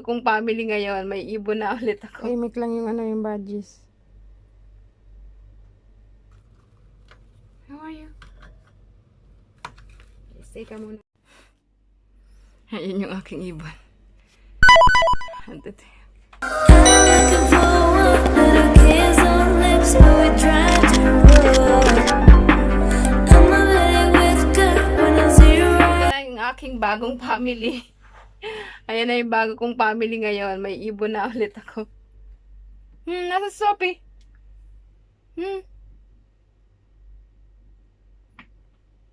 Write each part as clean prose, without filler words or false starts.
Kung family ngayon, may ibon na ulit ako. Imik lang yung yung badges. How are you? Stay ka muna. Ayun yung aking ibon. Andito. Yung aking bagong family. Ayan na yung bago kong family ngayon. May ibon na ulit ako. Nasa Sophie.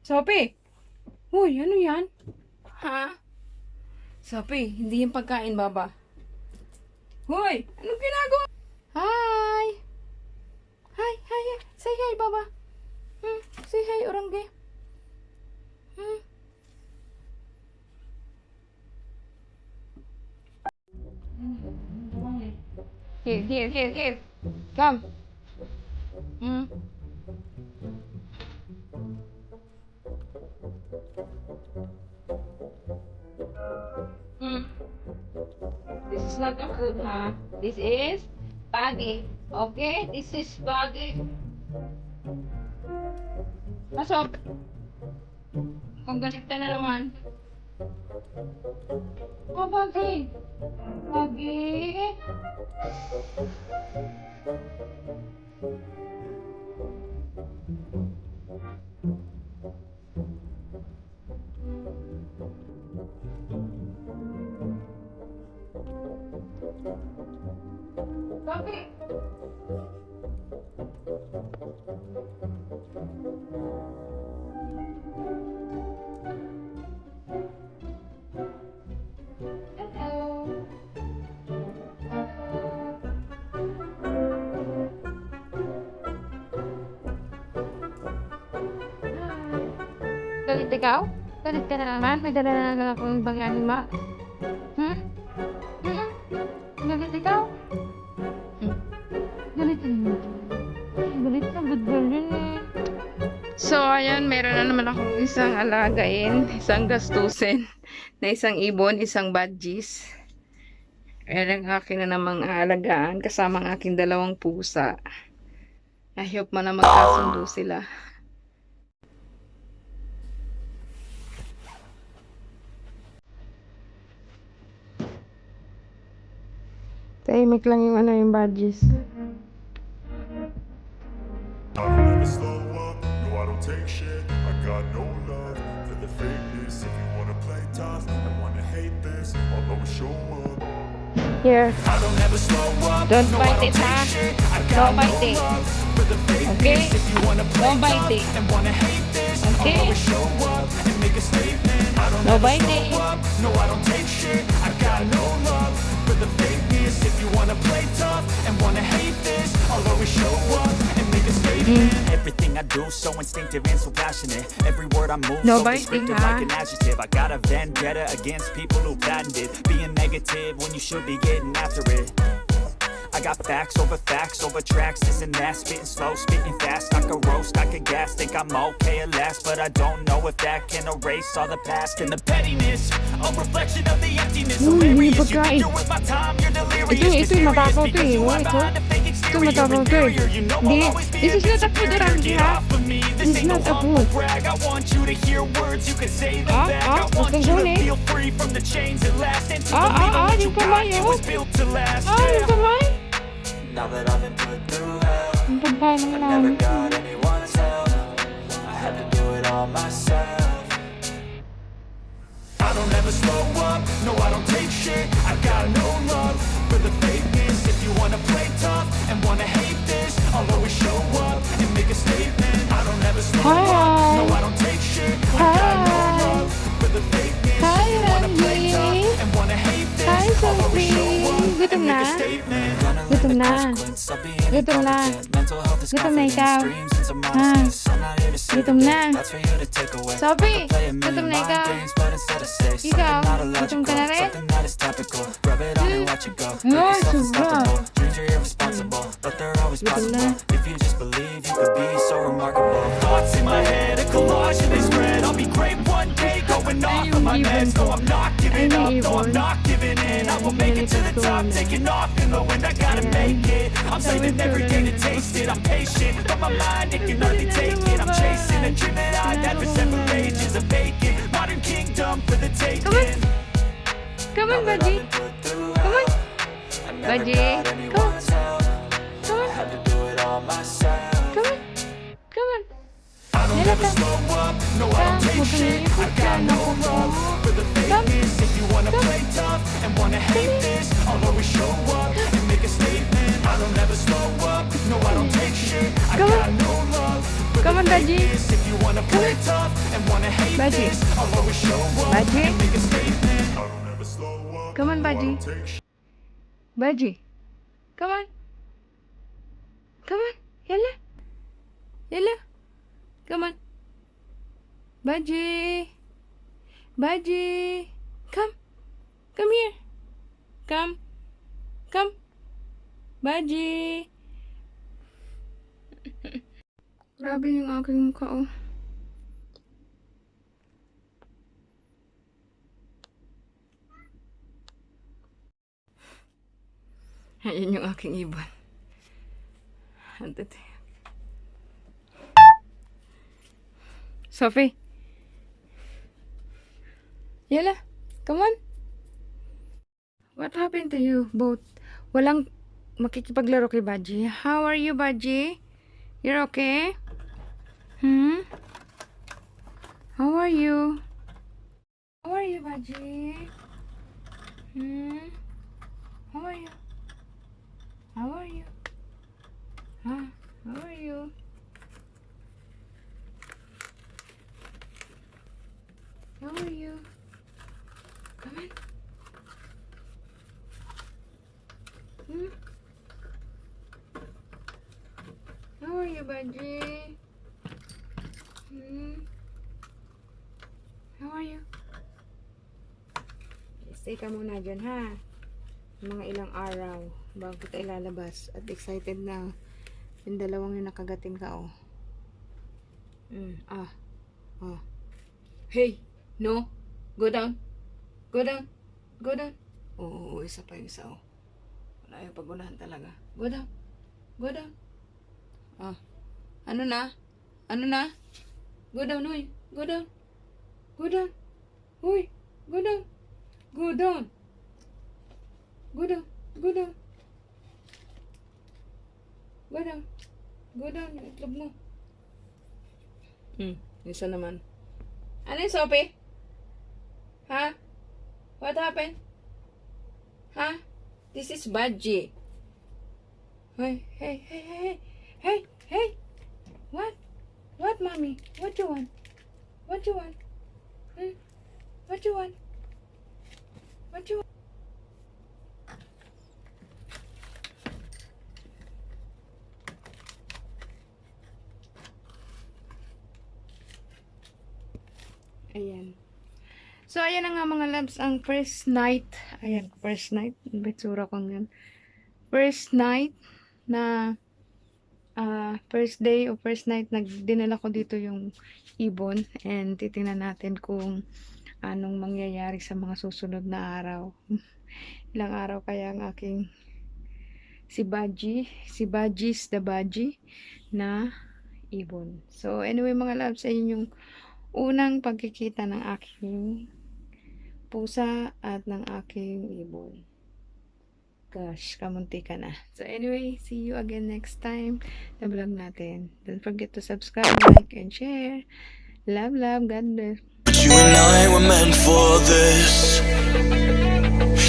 Sophie. Uy, ano yan? Ha? Sophie, hindi yung pagkain, baba. Hoy, anong ginagawa? Hi! Hi, hi, hi. Say hi, baba. Say hi, orangge. Here. Come. This is not a food, huh? This is baggy. Okay? This is baggy. Pasok. Kung galit ka na naman. Oh, baggy. Baggy. Baggy. Galit ikaw? Galit ka na naman? May dala na lang akong bangyanin mo? Galit ikaw? Galit ka naman. Galit ka, good girl yun eh. So, ayan, meron na naman akong isang alagain, isang gastusin, na isang ibon, isang badges. Ayan ang akin na namang aalagaan, kasama ang aking dalawang pusa. I hope man na magkasundo sila. Imik lang yung yung badges. I don't ever slow up, no I don't take shit. I got no love for the fakeness. If you wanna play tough and wanna hate this, I'll always show up. Here. I don't ever slow up, Don't no bite I it, don't ha? take shit. I Don't got no bite it. love for the fakeness. Okay? If you wanna play Don't bite tough it. and wanna hate this, Okay? I'll always show up and make a statement. I don't No ever biting. slow up, no I don't take shit. I got no love for the fakeness. If you wanna play tough and wanna hate this, I'll always show up and make a statement. Everything I do so instinctive and so passionate. Every word I move No so biting, descriptive ha? like an adjective. I got a vendetta against people who patented being negative when you should be getting after it. I got facts over tracks, this and that. Spitting slow, spitting fast. I could roast, I could gas. Think I'm okay at last, but I don't know if that can erase all the past. And the pettiness, a reflection of the emptiness. Hindi Hilarious, you pagkain. think you're with my time, you're delirious. Ito yung matakaw to eh. Mysterious, Wala ito. behind a fake Ito exterior, matakaw to eh. inferior. You know I'll Hindi. always be This is not a food inferior. around Get here. off of me. This This is ain't no not a humble food. brag. I want you to hear words, you can say them back. I huwag want kang you to huli. feel free from the chains that last. And to Ah, believe in ah, what you yung got, kamay, it oh. was built to last. Yung Yeah. kamay. Now that I've been put through hell, Yung pagkain ng never got anyone's help. I had to do it all myself. I don't ever slow up, no I don't take shit. I got no love for the fakeness. If you wanna play tough and wanna hate this, I'll always show up and make a statement. I don't ever slow up, no I don't take shit. I got no love for the fakeness. Hi, If you wanna play Randy. tough and wanna hate this, Hi, I'll always Sophie. show up Gutom and make na? a statement. Gutom na. Gutom na. Gutom na ikaw. Ha? Gutom na. Sophie, gutom na ikaw. Ikaw, gutom ka na rin? Ay, sobra. Gutom na. If you just believe, you could be so remarkable. Thoughts in my head, a collage and they spread. I'll be great one day, going off of my meds. No, I'm not giving up, no, I'm not giving in. I will make take it to the top, taking off in the wind, I gotta make it. I'm saving every day to taste it. I'm patient, but my mind, it can hardly take it. I'm chasing a dream that I've had for several ages. A vacant modern kingdom for the taking. Come on, Baji. Come on. Baji. Come on. Come on. Come on. Come on. I don't ever slow up, no I don't take shit. I got no love for the fakeness. If you wanna play tough and wanna hate this, I'll always show up and make a statement. I don't ever slow up, no I don't take shit. I Come got on. no love for Come the on, Baji. fakeness. If you wanna play tough and wanna hate Baji. this, I'll always show up Baji. and make a statement. I don't ever slow up. Come on, no, I Baji. don't take shit. Baji. Come on. Come on. Yalla. Yalla. Come on. Baji. Baji. Come. Come here. Come. Come. Baji. Grabe yung aking mukha, oh. Ayan yung aking ibon. Andito. Sophie. Yala, come on. What happened to you both? Walang makikipaglaro kay Baji. How are you, Baji? You're okay? How are you? How are you, Baji? How are you? How are you? Huh? How are you? How are you? Come on. How are you, Baji? How are you? Stay ka muna dyan, ha? Mga ilang araw bago kita ilalabas. At excited na yung dalawang yung nakagating ka, oh. Hey! No! Go down! Go down! Go down! Oo, isa pa yung isa, oh. Wala yung pagunahan talaga. Go down! Go down! Ano na? Ano na? Go down, huy! Go down! Go down! Huy! Go down! Go down! Go down! Go down! Go down! Go down! Yung itlog mo. Isa naman. Ano yung Sophie? Ha? What happened? Ha? This is Baji. Hey, hey, hey, hey, hey, hey! What? What, mommy? What you want? What you want? What you want? What you want? Ayan. So, ayan na nga mga loves, ang first night. Ayan, first night. Bitsura ko yan. First night na first day o first night dinala ko dito yung ibon. And titingnan natin kung anong mangyayari sa mga susunod na araw. Ilang araw kaya ang aking si Baji's the Baji na ibon. So, anyway mga loves, ayun yung unang pagkikita ng aking pusa at ng aking ibon. Gosh, kamunti ka na. So anyway, see you again next time na vlog natin. Don't forget to subscribe, like, and share. Love, love. God bless. You and I were meant for this.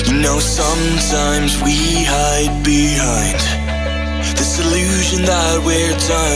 You know, sometimes we hide behind this illusion that we're done.